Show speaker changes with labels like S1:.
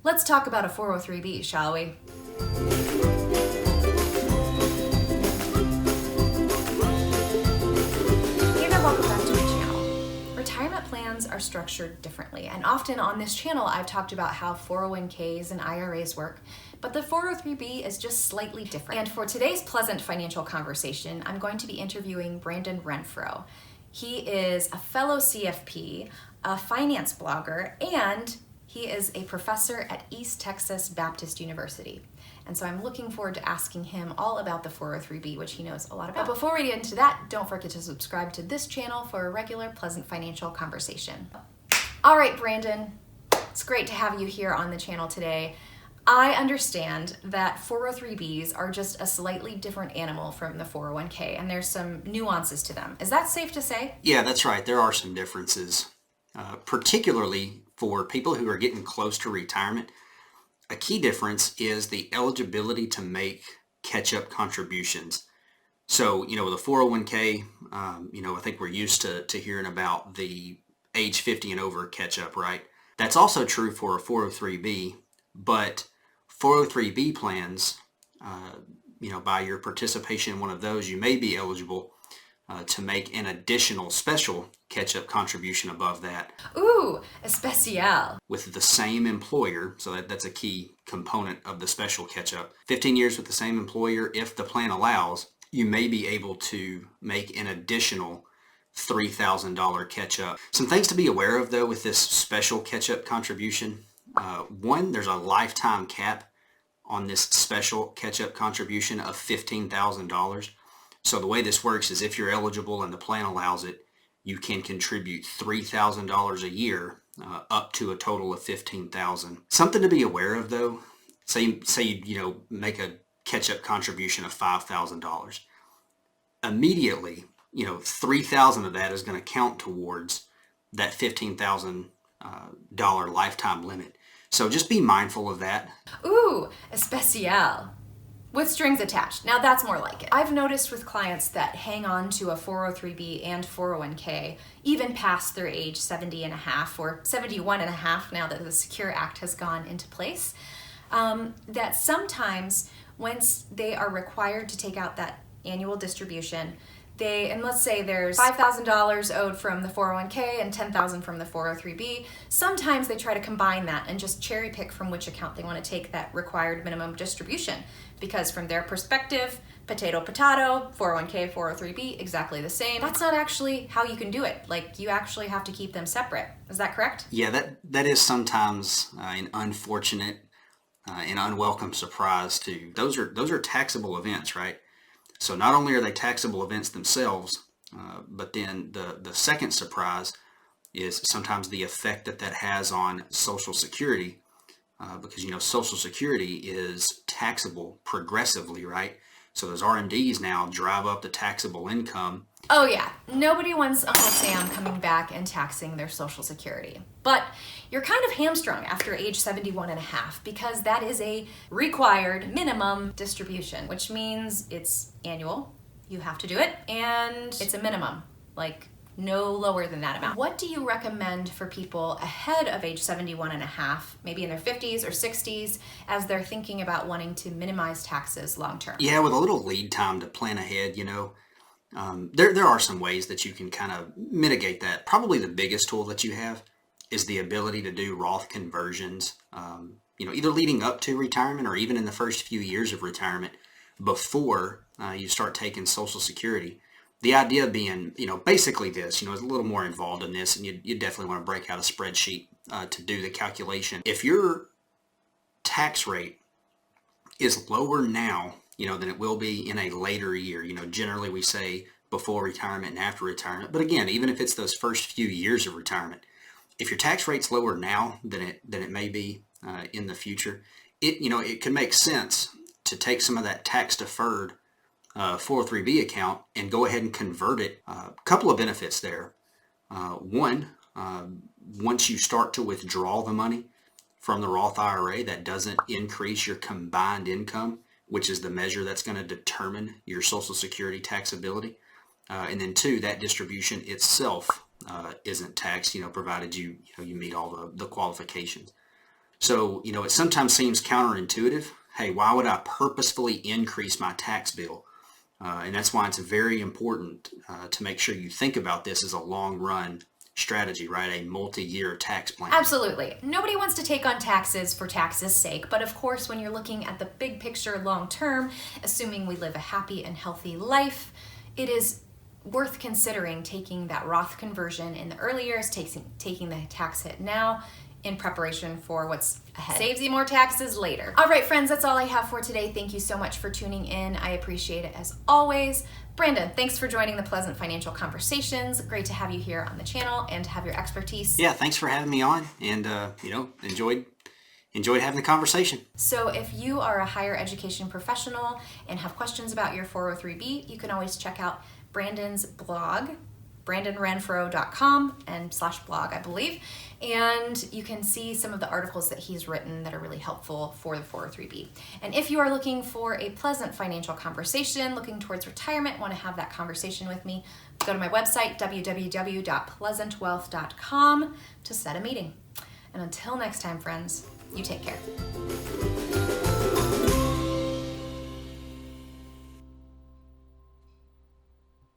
S1: Let's talk about a 403B, shall we? Hey there, welcome back to my channel. Retirement plans are structured differently, and often on this channel I've talked about how 401ks and IRAs work, but the 403B is just slightly different. And for today's pleasant financial conversation, I'm going to be interviewing Brandon Renfro. He is a fellow CFP, a finance blogger, and he is a professor at East Texas Baptist University. And so I'm looking forward to asking him all about the 403B, which he knows a lot about. But before we get into that, don't forget to subscribe to this channel for a regular, pleasant financial conversation. All right, Brandon, it's great to have you here on the channel today. I understand that 403Bs are just a slightly different animal from the 401k, and there's some nuances to them. Is that safe to say?
S2: Yeah, that's right. There are some differences, particularly for people who are getting close to retirement. A key difference is the eligibility to make catch-up contributions. So, with a 401k, I think we're used to hearing about the age 50 and over catch-up, right? That's also true for a 403b, but 403b plans, by your participation in one of those, you may be eligible to make an additional special catch-up contribution above that.
S1: Ooh, especial.
S2: With the same employer, so that's a key component of the special catch-up. 15 years with the same employer, if the plan allows, you may be able to make an additional $3,000 catch-up. Some things to be aware of, though, with this special catch-up contribution. One, there's a lifetime cap on this special catch-up contribution of $15,000. So the way this works is if you're eligible and the plan allows it, you can contribute $3,000 a year up to a total of $15,000. Something to be aware of, though, say you make a catch-up contribution of $5,000. Immediately, $3,000 of that is going to count towards that $15,000 lifetime limit. So just be mindful of that.
S1: Ooh, especial. With strings attached. Now that's more like it. I've noticed with clients that hang on to a 403b and 401k even past their age 70 and a half or 71 and a half now that the Secure Act has gone into place, that sometimes once they are required to take out that annual distribution, and let's say there's $5,000 owed from the 401k and $10,000 from the 403b, sometimes they try to combine that and just cherry pick from which account they want to take that required minimum distribution. Because from their perspective, potato, 401k, 403b, exactly the same. That's not actually how you can do it. Like, you actually have to keep them separate. Is that correct?
S2: Yeah, that is sometimes an unfortunate and unwelcome surprise too. Those are taxable events, right? So not only are they taxable events themselves, but then the second surprise is sometimes the effect that has on Social Security, because Social Security is taxable progressively, right? So those RMDs now drive up the taxable income.
S1: Oh yeah, nobody wants Uncle Sam coming back and taxing their Social Security. But you're kind of hamstrung after age 71 and a half because that is a required minimum distribution, which means it's annual, you have to do it, and it's a minimum, like no lower than that amount. What do you recommend for people ahead of age 71 and a half, maybe in their 50s or 60s, as they're thinking about wanting to minimize taxes long term?
S2: Yeah, with a little lead time to plan ahead, there are some ways that you can kind of mitigate that. Probably the biggest tool that you have is the ability to do Roth conversions, either leading up to retirement or even in the first few years of retirement before you start taking Social Security. The idea being, basically this, it's a little more involved in this, and you definitely want to break out a spreadsheet to do the calculation. If your tax rate is lower now, than it will be in a later year, generally we say before retirement and after retirement. But again, even if it's those first few years of retirement, if your tax rate's lower now than it may be in the future, it can make sense to take some of that tax deferred 403b account and go ahead and convert it. A couple of benefits there. One, once you start to withdraw the money from the Roth IRA, that doesn't increase your combined income, which is the measure that's going to determine your Social Security taxability. And then two, that distribution itself isn't taxed, provided you meet all the qualifications. So, it sometimes seems counterintuitive. Hey, why would I purposefully increase my tax bill? And that's why it's very important to make sure you think about this as a long run strategy, right? A multi-year tax plan.
S1: Absolutely. Nobody wants to take on taxes for taxes' sake, but of course, when you're looking at the big picture long term, assuming we live a happy and healthy life, it is worth considering taking that Roth conversion in the early years, taking the tax hit now in preparation for what's ahead. Saves you more taxes later. All right, friends, that's all I have for today. Thank you so much for tuning in. I appreciate it as always. Brandon, thanks for joining the Pleasant Financial Conversations. Great to have you here on the channel and to have your expertise.
S2: Yeah, thanks for having me on, and enjoyed having the conversation.
S1: So if you are a higher education professional and have questions about your 403B, you can always check out Brandon's blog, brandonrenfro.com and /blog, I believe. And you can see some of the articles that he's written that are really helpful for the 403B. And if you are looking for a pleasant financial conversation, looking towards retirement, want to have that conversation with me, go to my website, www.pleasantwealth.com, to set a meeting. And until next time, friends, you take care.